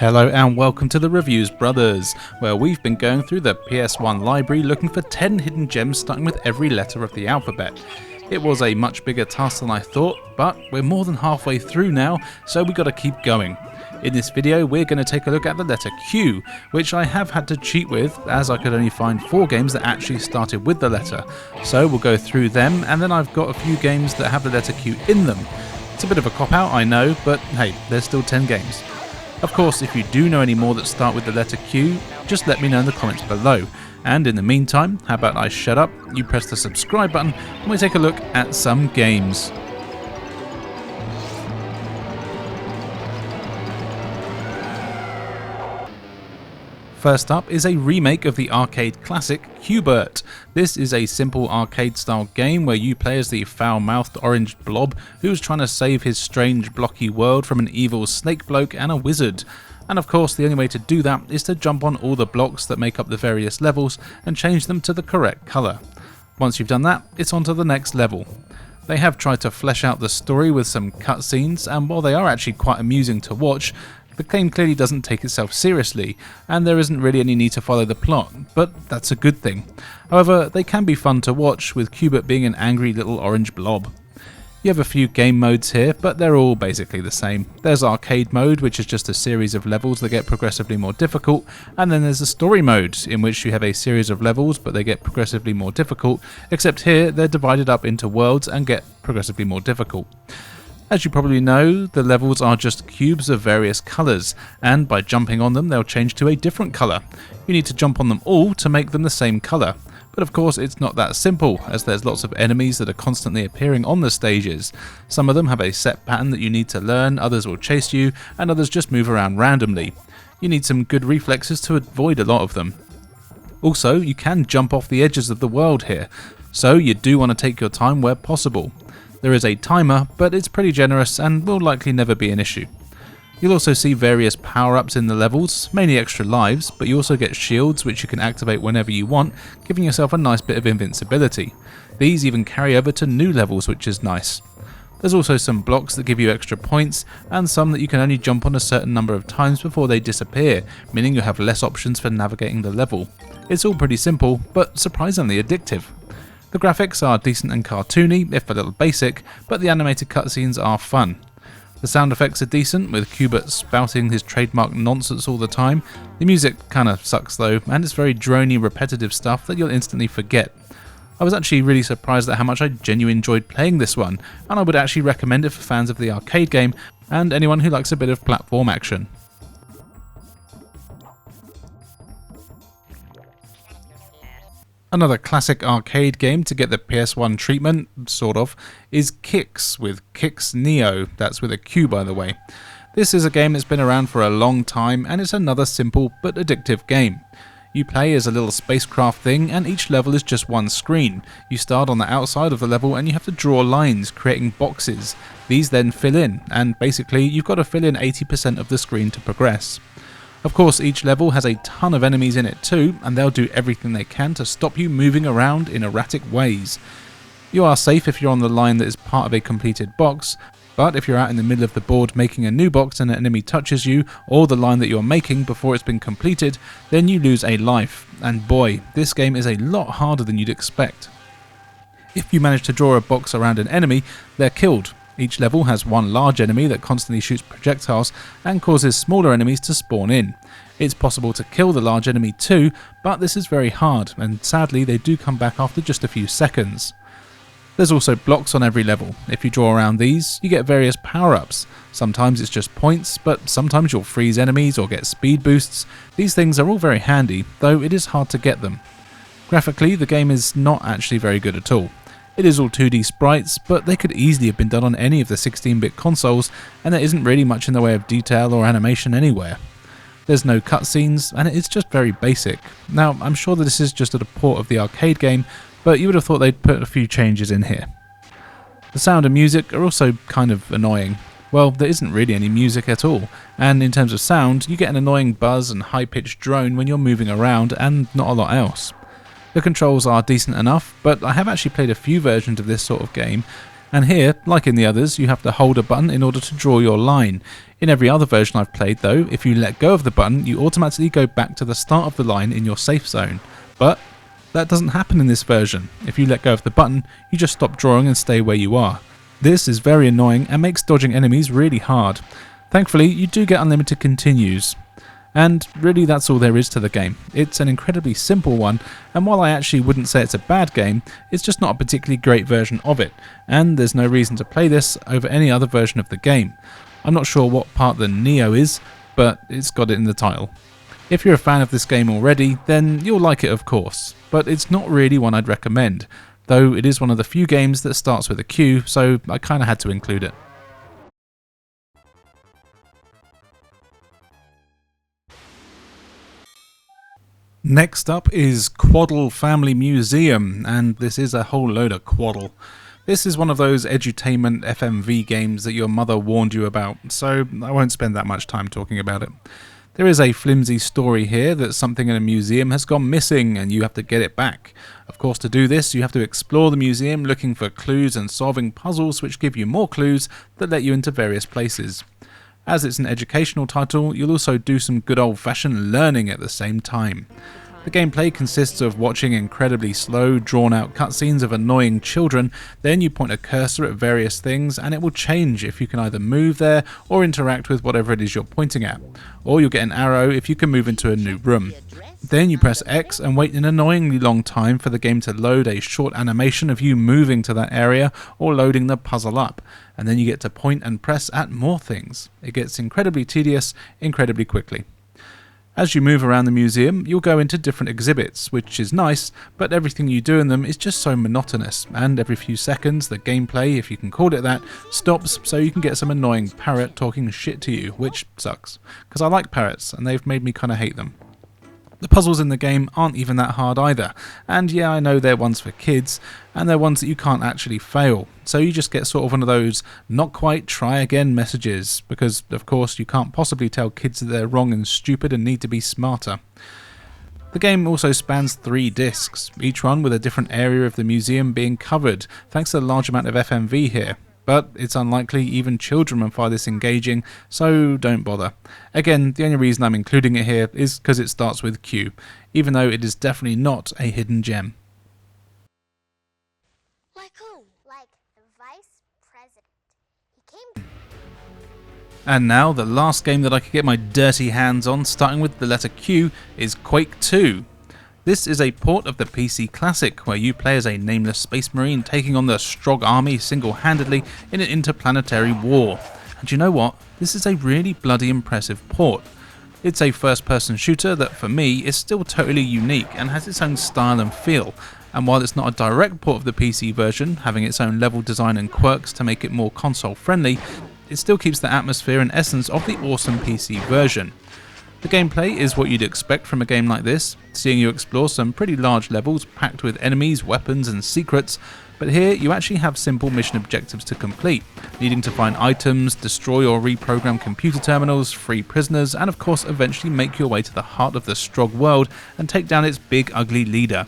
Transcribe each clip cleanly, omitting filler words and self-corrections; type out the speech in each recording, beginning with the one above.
Hello and welcome to the Reviews Brothers, where we've been going through the PS1 library looking for 10 hidden gems starting with every letter of the alphabet. It was a much bigger task than I thought, but we're more than halfway through now, so we gotta keep going. In this video we're going to take a look at the letter Q, which I have had to cheat with as I could only find 4 games that actually started with the letter. So we'll go through them, and then I've got a few games that have the letter Q in them. It's a bit of a cop-out, I know, but hey, there's still 10 games. Of course, if you do know any more that start with the letter Q, just let me know in the comments below. And in the meantime, how about I shut up, you press the subscribe button, and we take a look at some games. First up is a remake of the arcade classic Bert. This is a simple arcade style game where you play as the foul-mouthed orange blob who's trying to save his strange blocky world from an evil snake bloke and a wizard. And of course the only way to do that is to jump on all the blocks that make up the various levels and change them to the correct colour. Once you've done that, it's on to the next level. They have tried to flesh out the story with some cutscenes, and while they are actually quite amusing to watch, the game clearly doesn't take itself seriously, and there isn't really any need to follow the plot, but that's a good thing. However, they can be fun to watch, with Bert being an angry little orange blob. You have a few game modes here, but they're all basically the same. There's arcade mode, which is just a series of levels that get progressively more difficult, and then there's the story mode, in which you have a series of levels but they get progressively more difficult, except here they're divided up into worlds and get progressively more difficult. As you probably know, the levels are just cubes of various colours, and by jumping on them they'll change to a different colour. You need to jump on them all to make them the same colour. But of course it's not that simple, as there's lots of enemies that are constantly appearing on the stages. Some of them have a set pattern that you need to learn, others will chase you, and others just move around randomly. You need some good reflexes to avoid a lot of them. Also, you can jump off the edges of the world here, so you do want to take your time where possible. There is a timer, but it's pretty generous and will likely never be an issue. You'll also see various power-ups in the levels, mainly extra lives, but you also get shields which you can activate whenever you want, giving yourself a nice bit of invincibility. These even carry over to new levels, which is nice. There's also some blocks that give you extra points, and some that you can only jump on a certain number of times before they disappear, meaning you have less options for navigating the level. It's all pretty simple, but surprisingly addictive. The graphics are decent and cartoony, if a little basic, but the animated cutscenes are fun. The sound effects are decent, with Bert spouting his trademark nonsense all the time. The music kinda sucks though, and it's very drony, repetitive stuff that you'll instantly forget. I was actually really surprised at how much I genuinely enjoyed playing this one, and I would actually recommend it for fans of the arcade game, and anyone who likes a bit of platform action. Another classic arcade game to get the PS1 treatment, sort of, is Qix with Qix Neo, that's with a Q by the way. This is a game that's been around for a long time, and it's another simple but addictive game. You play as a little spacecraft thing, and each level is just one screen. You start on the outside of the level and you have to draw lines, creating boxes. These then fill in, and basically you've got to fill in 80% of the screen to progress. Of course, each level has a ton of enemies in it too, and they'll do everything they can to stop you moving around in erratic ways. You are safe if you're on the line that is part of a completed box, but if you're out in the middle of the board making a new box and an enemy touches you, or the line that you're making before it's been completed, then you lose a life, and boy, this game is a lot harder than you'd expect. If you manage to draw a box around an enemy, they're killed. Each level has one large enemy that constantly shoots projectiles and causes smaller enemies to spawn in. It's possible to kill the large enemy too, but this is very hard, and sadly they do come back after just a few seconds. There's also blocks on every level. If you draw around these, you get various power-ups. Sometimes it's just points, but sometimes you'll freeze enemies or get speed boosts. These things are all very handy, though it is hard to get them. Graphically, the game is not actually very good at all. It is all 2D sprites, but they could easily have been done on any of the 16-bit consoles, and there isn't really much in the way of detail or animation anywhere. There's no cutscenes, and it's just very basic. Now, I'm sure that this is just a port of the arcade game, but you would have thought they'd put a few changes in here. The sound and music are also kind of annoying. Well, there isn't really any music at all, and in terms of sound, you get an annoying buzz and high-pitched drone when you're moving around, and not a lot else. The controls are decent enough, but I have actually played a few versions of this sort of game, And here, like in the others, you have to hold a button in order to draw your line. In every other version I've played though, if you let go of the button, you automatically go back to the start of the line in your safe zone. But that doesn't happen in this version. If you let go of the button, you just stop drawing and stay where you are. This is very annoying and makes dodging enemies really hard. Thankfully, you do get unlimited continues. And really that's all there is to the game. It's an incredibly simple one, and while I actually wouldn't say it's a bad game, it's just not a particularly great version of it, and there's no reason to play this over any other version of the game. I'm not sure what part the Neo is, but it's got it in the title. If you're a fan of this game already, then you'll like it of course, but it's not really one I'd recommend, though it is one of the few games that starts with a Q, so I kinda had to include it. Next up is Quaddle Family Museum, and this is a whole load of Quaddle. This is one of those edutainment FMV games that your mother warned you about, so I won't spend that much time talking about it. There is a flimsy story here that something in a museum has gone missing and you have to get it back. Of course, to do this you have to explore the museum looking for clues and solving puzzles which give you more clues that let you into various places. As it's an educational title, you'll also do some good old-fashioned learning at the same time. The gameplay consists of watching incredibly slow, drawn-out cutscenes of annoying children, then you point a cursor at various things and it will change if you can either move there or interact with whatever it is you're pointing at. Or you'll get an arrow if you can move into a new room. Then you press X and wait an annoyingly long time for the game to load a short animation of you moving to that area or loading the puzzle up, and then you get to point and press at more things. It gets incredibly tedious incredibly quickly. As you move around the museum, you'll go into different exhibits, which is nice, but everything you do in them is just so monotonous, and every few seconds the gameplay, if you can call it that, stops so you can get some annoying parrot talking shit to you, which sucks, because I like parrots and they've made me kinda hate them. The puzzles in the game aren't even that hard either, and yeah, I know they're ones for kids, and they're ones that you can't actually fail, so you just get sort of one of those not quite try again messages, because of course you can't possibly tell kids that they're wrong and stupid and need to be smarter. The game also spans 3 discs, each one with a different area of the museum being covered, thanks to the large amount of FMV here. But it's unlikely even children will find this engaging, so don't bother. Again, the only reason I'm including it here is because it starts with Q, even though it is definitely not a hidden gem. Like who? Like the vice president. He came. And now, the last game that I could get my dirty hands on, starting with the letter Q, is Quake 2. This is a port of the PC Classic, where you play as a nameless space marine taking on the Strogg army single-handedly in an interplanetary war. And you know what? This is a really bloody impressive port. It's a first-person shooter that, for me, is still totally unique and has its own style and feel. And while it's not a direct port of the PC version, having its own level design and quirks to make it more console-friendly, it still keeps the atmosphere and essence of the awesome PC version. The gameplay is what you'd expect from a game like this, seeing you explore some pretty large levels packed with enemies, weapons and secrets, but here you actually have simple mission objectives to complete, needing to find items, destroy or reprogram computer terminals, free prisoners, and of course eventually make your way to the heart of the Strogg world and take down its big ugly leader.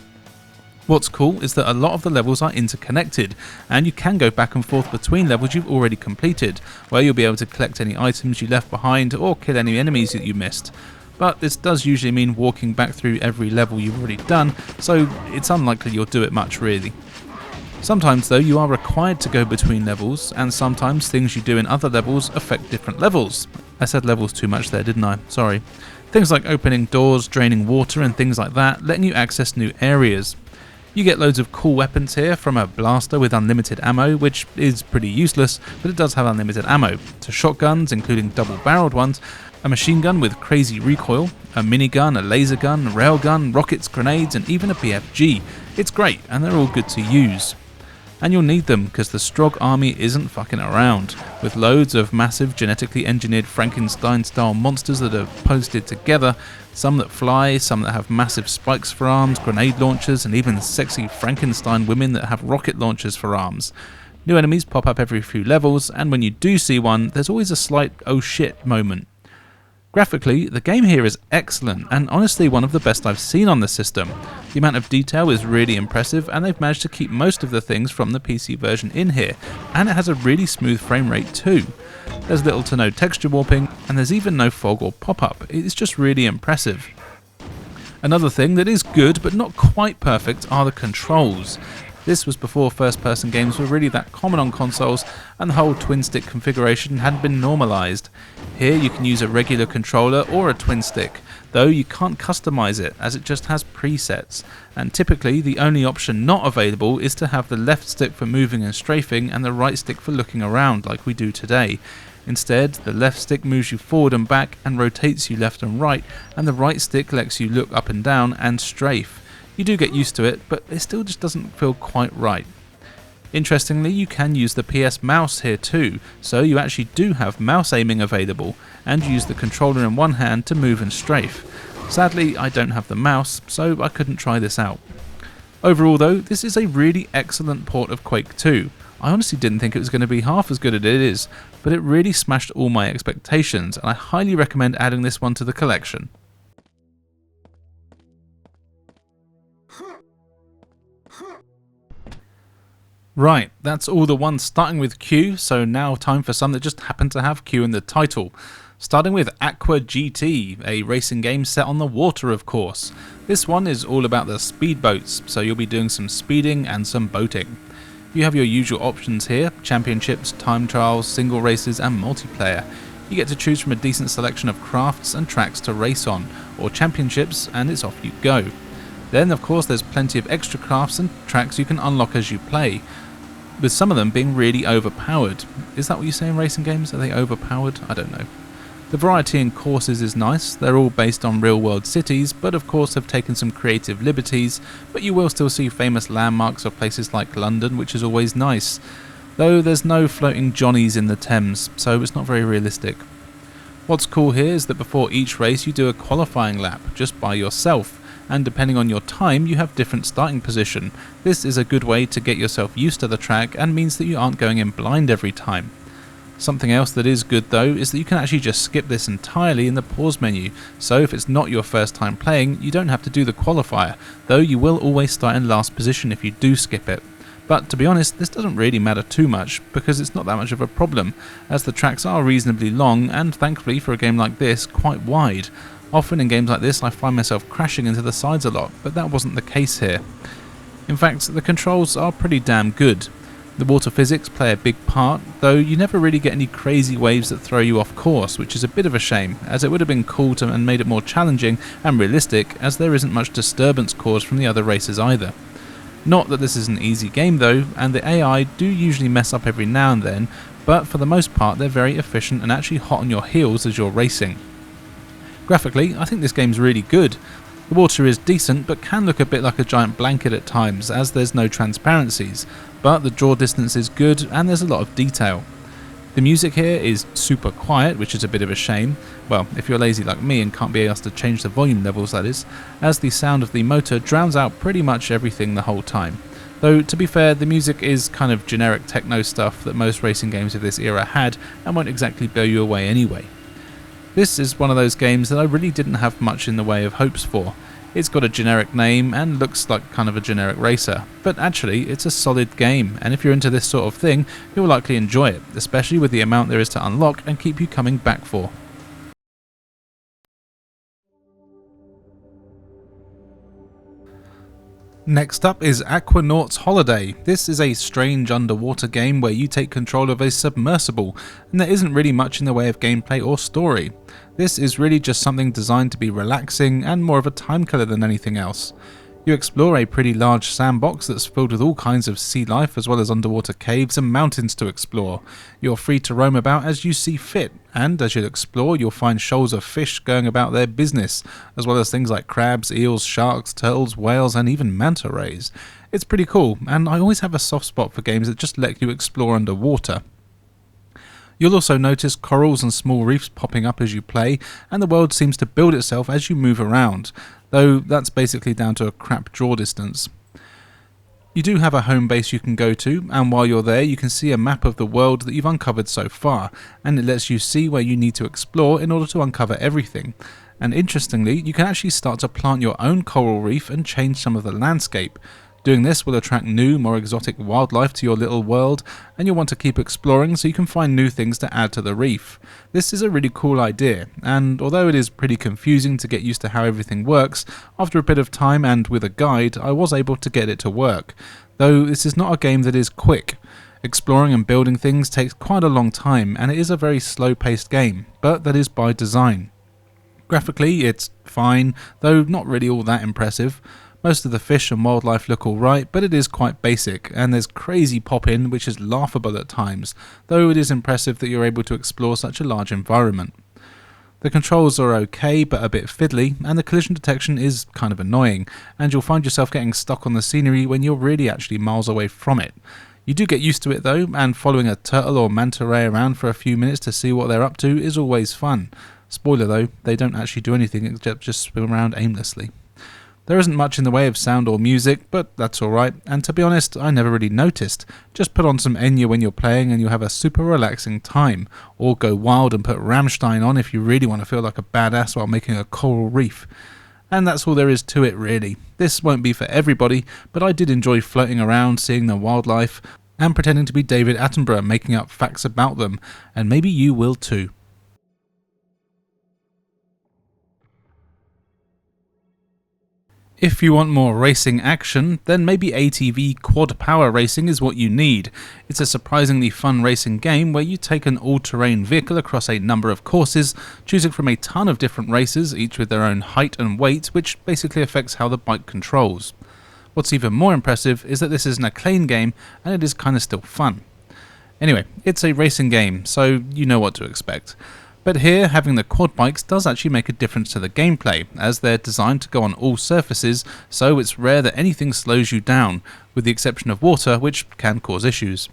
What's cool is that a lot of the levels are interconnected, and you can go back and forth between levels you've already completed, where you'll be able to collect any items you left behind or kill any enemies that you missed. But this does usually mean walking back through every level you've already done, so it's unlikely you'll do it much really. Sometimes though you are required to go between levels, and sometimes things you do in other levels affect different levels. I said levels too much there, didn't I? Sorry. Things like opening doors, draining water and things like that, letting you access new areas. You get loads of cool weapons here, from a blaster with unlimited ammo, which is pretty useless, but it does have unlimited ammo, to shotguns, including double-barreled ones, a machine gun with crazy recoil, a minigun, a laser gun, railgun, rockets, grenades, and even a BFG. It's great, and they're all good to use. And you'll need them, because the Strogg army isn't fucking around, with loads of massive genetically engineered Frankenstein-style monsters that are posted together, some that fly, some that have massive spikes for arms, grenade launchers, and even sexy Frankenstein women that have rocket launchers for arms. New enemies pop up every few levels, and when you do see one, there's always a slight oh shit moment. Graphically, the game here is excellent and honestly one of the best I've seen on the system. The amount of detail is really impressive and they've managed to keep most of the things from the PC version in here, and it has a really smooth frame rate too. There's little to no texture warping and there's even no fog or pop-up. It's just really impressive. Another thing that is good but not quite perfect are the controls. This was before first-person games were really that common on consoles and the whole twin-stick configuration hadn't been normalised. Here you can use a regular controller or a twin-stick, though you can't customise it as it just has presets, and typically the only option not available is to have the left stick for moving and strafing and the right stick for looking around like we do today. Instead, the left stick moves you forward and back and rotates you left and right, and the right stick lets you look up and down and strafe. You do get used to it, but it still just doesn't feel quite right. Interestingly, you can use the PS mouse here too, so you actually do have mouse aiming available, and use the controller in one hand to move and strafe. Sadly, I don't have the mouse, so I couldn't try this out. Overall though, this is a really excellent port of Quake 2. I honestly didn't think it was going to be half as good as it is, but it really smashed all my expectations, and I highly recommend adding this one to the collection. Right, that's all the ones starting with Q, so now time for some that just happen to have Q in the title. Starting with Aqua GT, a racing game set on the water of course. This one is all about the speedboats, so you'll be doing some speeding and some boating. You have your usual options here: championships, time trials, single races and multiplayer. You get to choose from a decent selection of crafts and tracks to race on, or championships, and it's off you go. Then of course there's plenty of extra crafts and tracks you can unlock as you play, with some of them being really overpowered. Is that what you say in racing games? Are they overpowered? I don't know. The variety in courses is nice. They're all based on real world cities, but of course have taken some creative liberties, but you will still see famous landmarks of places like London, which is always nice. Though there's no floating Johnnies in the Thames, so it's not very realistic. What's cool here is that before each race you do a qualifying lap, just by yourself, and depending on your time you have different starting position. This is a good way to get yourself used to the track and means that you aren't going in blind every time. Something else that is good though is that you can actually just skip this entirely in the pause menu, so if it's not your first time playing you don't have to do the qualifier, though you will always start in last position if you do skip it. But to be honest, this doesn't really matter too much because it's not that much of a problem, as the tracks are reasonably long and thankfully for a game like this quite wide. Often in games like this I find myself crashing into the sides a lot, but that wasn't the case here. In fact, the controls are pretty damn good. The water physics play a big part, though you never really get any crazy waves that throw you off course, which is a bit of a shame, as it would have been cool to and made it more challenging and realistic, as there isn't much disturbance caused from the other races either. Not that this is an easy game though, and the AI do usually mess up every now and then, but for the most part they're very efficient and actually hot on your heels as you're racing. Graphically, I think this game's really good. The water is decent, but can look a bit like a giant blanket at times, as there's no transparencies, but the draw distance is good and there's a lot of detail. The music here is super quiet, which is a bit of a shame, well, if you're lazy like me and can't be asked to change the volume levels that is, as the sound of the motor drowns out pretty much everything the whole time. Though, to be fair, the music is kind of generic techno stuff that most racing games of this era had and won't exactly blow you away anyway. This is one of those games that I really didn't have much in the way of hopes for. It's got a generic name and looks like kind of a generic racer, but actually it's a solid game, and if you're into this sort of thing, you'll likely enjoy it, especially with the amount there is to unlock and keep you coming back for. Next up is Aquanaught's Holiday. This is a strange underwater game where you take control of a submersible, and there isn't really much in the way of gameplay or story. This is really just something designed to be relaxing and more of a time killer than anything else. You explore a pretty large sandbox that's filled with all kinds of sea life as well as underwater caves and mountains to explore. You're free to roam about as you see fit, and as you explore you'll find shoals of fish going about their business, as well as things like crabs, eels, sharks, turtles, whales and even manta rays. It's pretty cool, and I always have a soft spot for games that just let you explore underwater. You'll also notice corals and small reefs popping up as you play, and the world seems to build itself as you move around, though that's basically down to a crap draw distance. You do have a home base you can go to, and while you're there you can see a map of the world that you've uncovered so far, and it lets you see where you need to explore in order to uncover everything. And interestingly, you can actually start to plant your own coral reef and change some of the landscape. Doing this will attract new, more exotic wildlife to your little world, and you'll want to keep exploring so you can find new things to add to the reef. This is a really cool idea, and although it is pretty confusing to get used to how everything works, after a bit of time and with a guide, I was able to get it to work. Though this is not a game that is quick. Exploring and building things takes quite a long time, and it is a very slow-paced game, but that is by design. Graphically, it's fine, though not really all that impressive. Most of the fish and wildlife look alright, but it is quite basic, and there's crazy pop-in which is laughable at times, though it is impressive that you're able to explore such a large environment. The controls are okay, but a bit fiddly, and the collision detection is kind of annoying, and you'll find yourself getting stuck on the scenery when you're really actually miles away from it. You do get used to it though, and following a turtle or manta ray around for a few minutes to see what they're up to is always fun. Spoiler though, they don't actually do anything except just swim around aimlessly. There isn't much in the way of sound or music, but that's alright, and to be honest, I never really noticed. Just put on some Enya when you're playing and you'll have a super relaxing time, or go wild and put Rammstein on if you really want to feel like a badass while making a coral reef. And that's all there is to it really. This won't be for everybody, but I did enjoy floating around, seeing the wildlife, and pretending to be David Attenborough making up facts about them, and maybe you will too. If you want more racing action, then maybe ATV Quad Power Racing is what you need. It's a surprisingly fun racing game where you take an all-terrain vehicle across a number of courses, choosing from a ton of different races, each with their own height and weight, which basically affects how the bike controls. What's even more impressive is that this is an Acclaim game, and it is kinda still fun. Anyway, it's a racing game, so you know what to expect. But here, having the quad bikes does actually make a difference to the gameplay, as they're designed to go on all surfaces, so it's rare that anything slows you down, with the exception of water, which can cause issues.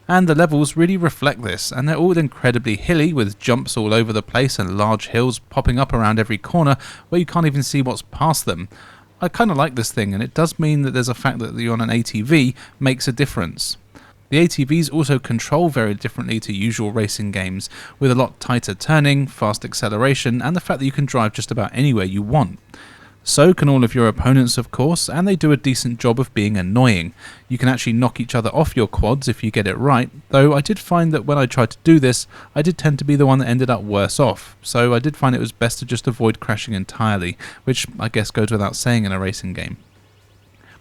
And the levels really reflect this, and they're all incredibly hilly, with jumps all over the place and large hills popping up around every corner where you can't even see what's past them. I kinda like this thing, and it does mean that there's a fact that you're on an ATV makes a difference. The ATVs also control very differently to usual racing games, with a lot tighter turning, fast acceleration, and the fact that you can drive just about anywhere you want. So can all of your opponents, of course, and they do a decent job of being annoying. You can actually knock each other off your quads if you get it right, though I did find that when I tried to do this, I did tend to be the one that ended up worse off, so I did find it was best to just avoid crashing entirely, which I guess goes without saying in a racing game.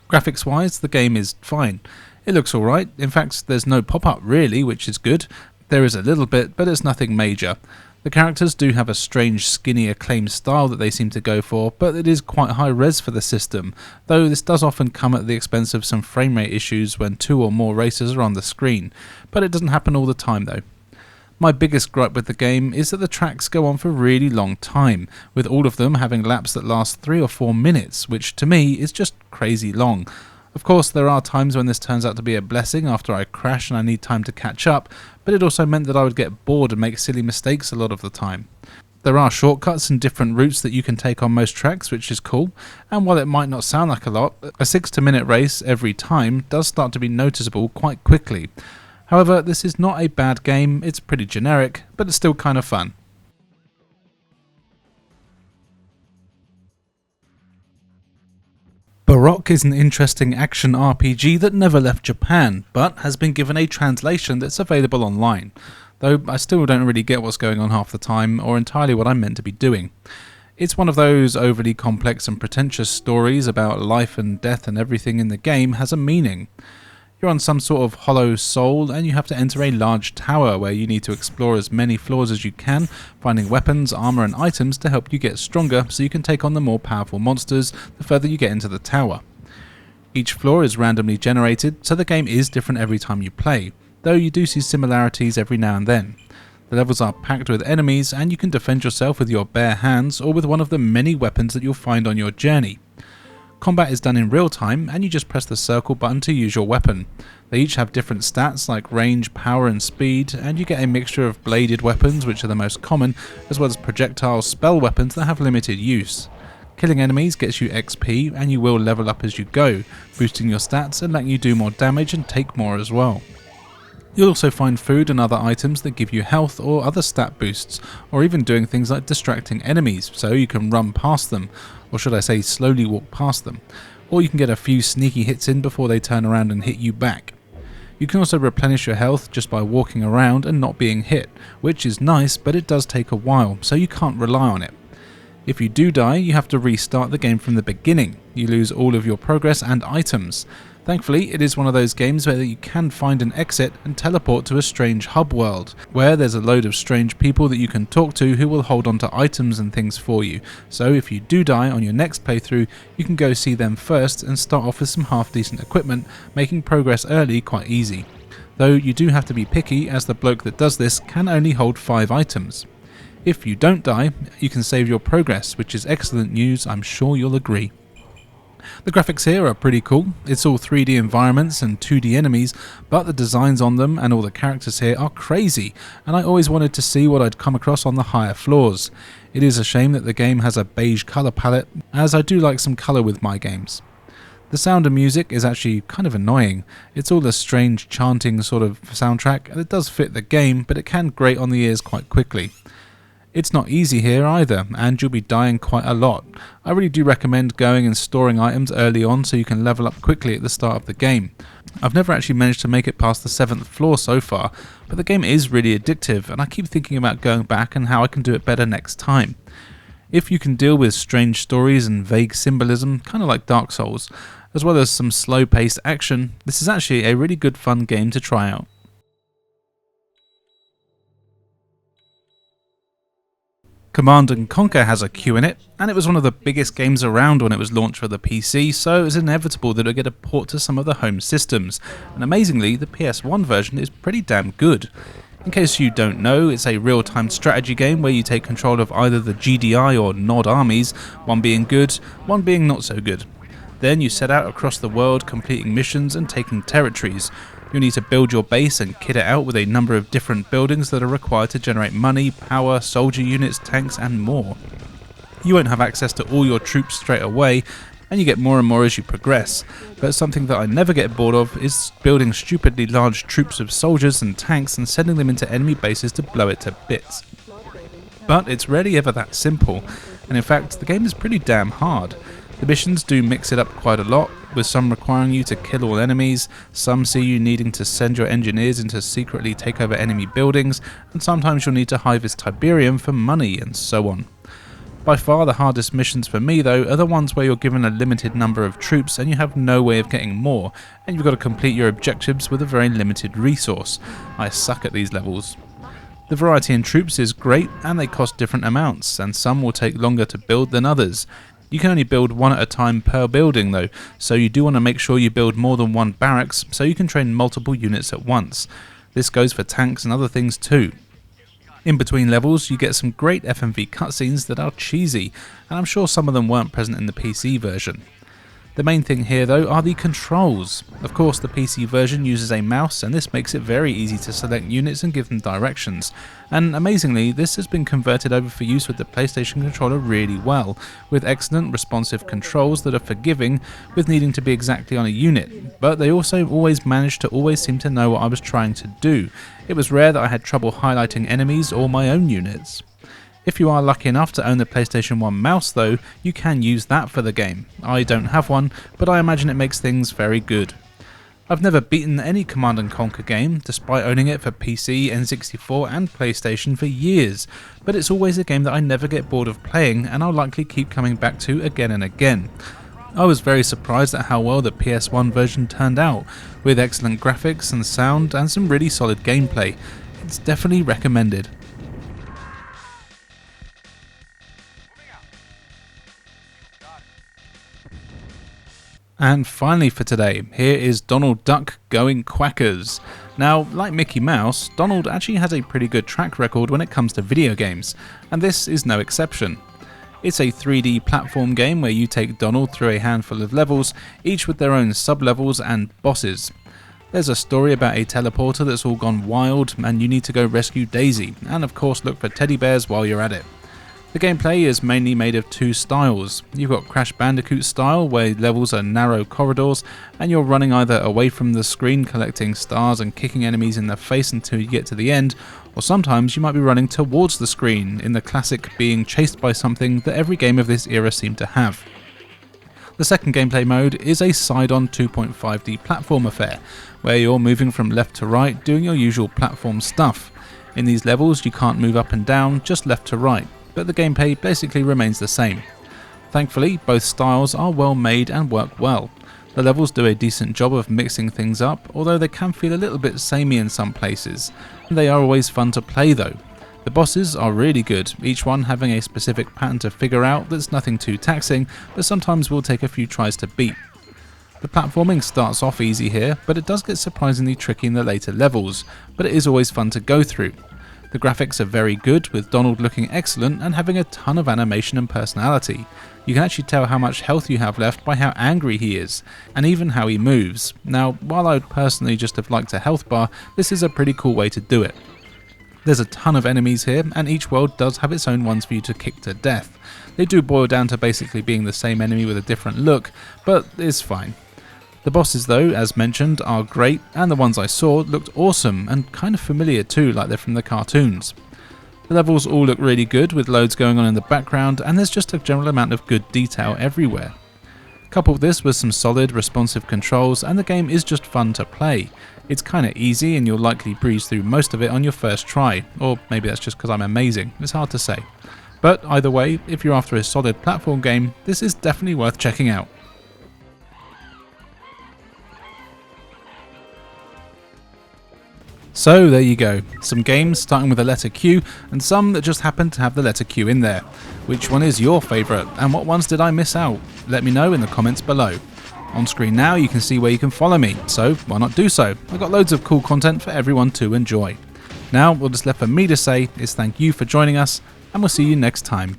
Graphics wise, the game is fine. It looks alright, in fact there's no pop-up really, which is good. There is a little bit, but it's nothing major. The characters do have a strange skinny Acclaim style that they seem to go for, but it is quite high res for the system, though this does often come at the expense of some frame rate issues when 2 or more racers are on the screen, but it doesn't happen all the time though. My biggest gripe with the game is that the tracks go on for a really long time, with all of them having laps that last 3 or 4 minutes, which to me is just crazy long. Of course, there are times when this turns out to be a blessing after I crash and I need time to catch up, but it also meant that I would get bored and make silly mistakes a lot of the time. There are shortcuts and different routes that you can take on most tracks, which is cool, and while it might not sound like a lot, a 6-minute race every time does start to be noticeable quite quickly. However, this is not a bad game, it's pretty generic, but it's still kind of fun. Baroque is an interesting action RPG that never left Japan, but has been given a translation that's available online, though I still don't really get what's going on half the time, or entirely what I'm meant to be doing. It's one of those overly complex and pretentious stories about life and death, and everything in the game has a meaning. You're on some sort of hollow soul, and you have to enter a large tower where you need to explore as many floors as you can, finding weapons, armor and items to help you get stronger so you can take on the more powerful monsters the further you get into the tower. Each floor is randomly generated, so the game is different every time you play, though you do see similarities every now and then. The levels are packed with enemies, and you can defend yourself with your bare hands or with one of the many weapons that you'll find on your journey. Combat is done in real time, and you just press the circle button to use your weapon. They each have different stats like range, power and speed, and you get a mixture of bladed weapons, which are the most common, as well as projectile spell weapons that have limited use. Killing enemies gets you XP and you will level up as you go, boosting your stats and letting you do more damage and take more as well. You'll also find food and other items that give you health or other stat boosts, or even doing things like distracting enemies so you can run past them, or should I say slowly walk past them, or you can get a few sneaky hits in before they turn around and hit you back. You can also replenish your health just by walking around and not being hit, which is nice, but it does take a while, so you can't rely on it. If you do die, you have to restart the game from the beginning. You lose all of your progress and items. Thankfully, it is one of those games where you can find an exit and teleport to a strange hub world, where there's a load of strange people that you can talk to who will hold on to items and things for you. So if you do die on your next playthrough, you can go see them first and start off with some half decent equipment, making progress early quite easy. Though you do have to be picky, as the bloke that does this can only hold 5 items. If you don't die, you can save your progress, which is excellent news, I'm sure you'll agree. The graphics here are pretty cool. It's all 3D environments and 2D enemies, but the designs on them and all the characters here are crazy, and I always wanted to see what I'd come across on the higher floors. It is a shame that the game has a beige colour palette, as I do like some colour with my games. The sound and music is actually kind of annoying. It's all a strange chanting sort of soundtrack, and it does fit the game, but it can grate on the ears quite quickly. It's not easy here either, and you'll be dying quite a lot. I really do recommend going and storing items early on so you can level up quickly at the start of the game. I've never actually managed to make it past the 7th floor so far, but the game is really addictive and I keep thinking about going back and how I can do it better next time. If you can deal with strange stories and vague symbolism, kind of like Dark Souls, as well as some slow-paced action, this is actually a really good fun game to try out. Command & Conquer has a Q in it, and it was one of the biggest games around when it was launched for the PC, so it was inevitable that it would get a port to some of the home systems, and amazingly the PS1 version is pretty damn good. In case you don't know, it's a real-time strategy game where you take control of either the GDI or Nod armies, one being good, one being not so good. Then you set out across the world completing missions and taking territories. You'll need to build your base and kit it out with a number of different buildings that are required to generate money, power, soldier units, tanks and more. You won't have access to all your troops straight away, and you get more and more as you progress, but something that I never get bored of is building stupidly large troops of soldiers and tanks and sending them into enemy bases to blow it to bits. But it's rarely ever that simple, and in fact the game is pretty damn hard. The missions do mix it up quite a lot, with some requiring you to kill all enemies, some see you needing to send your engineers in to secretly take over enemy buildings, and sometimes you'll need to harvest Tiberium for money, and so on. By far the hardest missions for me though are the ones where you're given a limited number of troops and you have no way of getting more, and you've got to complete your objectives with a very limited resource. I suck at these levels. The variety in troops is great, and they cost different amounts, and some will take longer to build than others. You can only build one at a time per building though, so you do want to make sure you build more than one barracks so you can train multiple units at once. This goes for tanks and other things too. In between levels you get some great FMV cutscenes that are cheesy, and I'm sure some of them weren't present in the PC version. The main thing here though are the controls. Of course the PC version uses a mouse, and this makes it very easy to select units and give them directions, and amazingly this has been converted over for use with the PlayStation controller really well, with excellent responsive controls that are forgiving with needing to be exactly on a unit, but they also always managed to always seem to know what I was trying to do. It was rare that I had trouble highlighting enemies or my own units. If you are lucky enough to own the PlayStation 1 mouse though, you can use that for the game. I don't have one, but I imagine it makes things very good. I've never beaten any Command & Conquer game, despite owning it for PC, N64 and PlayStation for years, but it's always a game that I never get bored of playing and I'll likely keep coming back to again and again. I was very surprised at how well the PS1 version turned out, with excellent graphics and sound and some really solid gameplay. It's definitely recommended. And finally for today, here is Donald Duck going Quackers. Now, like Mickey Mouse, Donald actually has a pretty good track record when it comes to video games, and this is no exception. It's a 3D platform game where you take Donald through a handful of levels, each with their own sub-levels and bosses. There's a story about a teleporter that's all gone wild, and you need to go rescue Daisy, and of course look for teddy bears while you're at it. The gameplay is mainly made of two styles. You've got Crash Bandicoot style, where levels are narrow corridors and you're running either away from the screen collecting stars and kicking enemies in the face until you get to the end, or sometimes you might be running towards the screen, in the classic being chased by something that every game of this era seemed to have. The second gameplay mode is a side-on 2.5D platform affair, where you're moving from left to right doing your usual platform stuff. In these levels you can't move up and down, just left to right, but the gameplay basically remains the same. Thankfully, both styles are well made and work well. The levels do a decent job of mixing things up, although they can feel a little bit samey in some places. They are always fun to play though. The bosses are really good, each one having a specific pattern to figure out that's nothing too taxing, but sometimes will take a few tries to beat. The platforming starts off easy here, but it does get surprisingly tricky in the later levels, but it is always fun to go through. The graphics are very good, with Donald looking excellent and having a ton of animation and personality. You can actually tell how much health you have left by how angry he is, and even how he moves. Now, while I would personally just have liked a health bar, this is a pretty cool way to do it. There's a ton of enemies here, and each world does have its own ones for you to kick to death. They do boil down to basically being the same enemy with a different look, but it's fine. The bosses though, as mentioned, are great, and the ones I saw looked awesome and kind of familiar too, like they're from the cartoons. The levels all look really good, with loads going on in the background, and there's just a general amount of good detail everywhere. Couple this with some solid, responsive controls, and the game is just fun to play. It's kinda easy, and you'll likely breeze through most of it on your first try, or maybe that's just because I'm amazing, it's hard to say. But either way, if you're after a solid platform game, this is definitely worth checking out. So there you go, some games starting with the letter Q and some that just happen to have the letter Q in there. Which one is your favourite and what ones did I miss out? Let me know in the comments below. On screen now you can see where you can follow me, so why not do so? I've got loads of cool content for everyone to enjoy. Now all that's left for me to say is thank you for joining us, and we'll see you next time.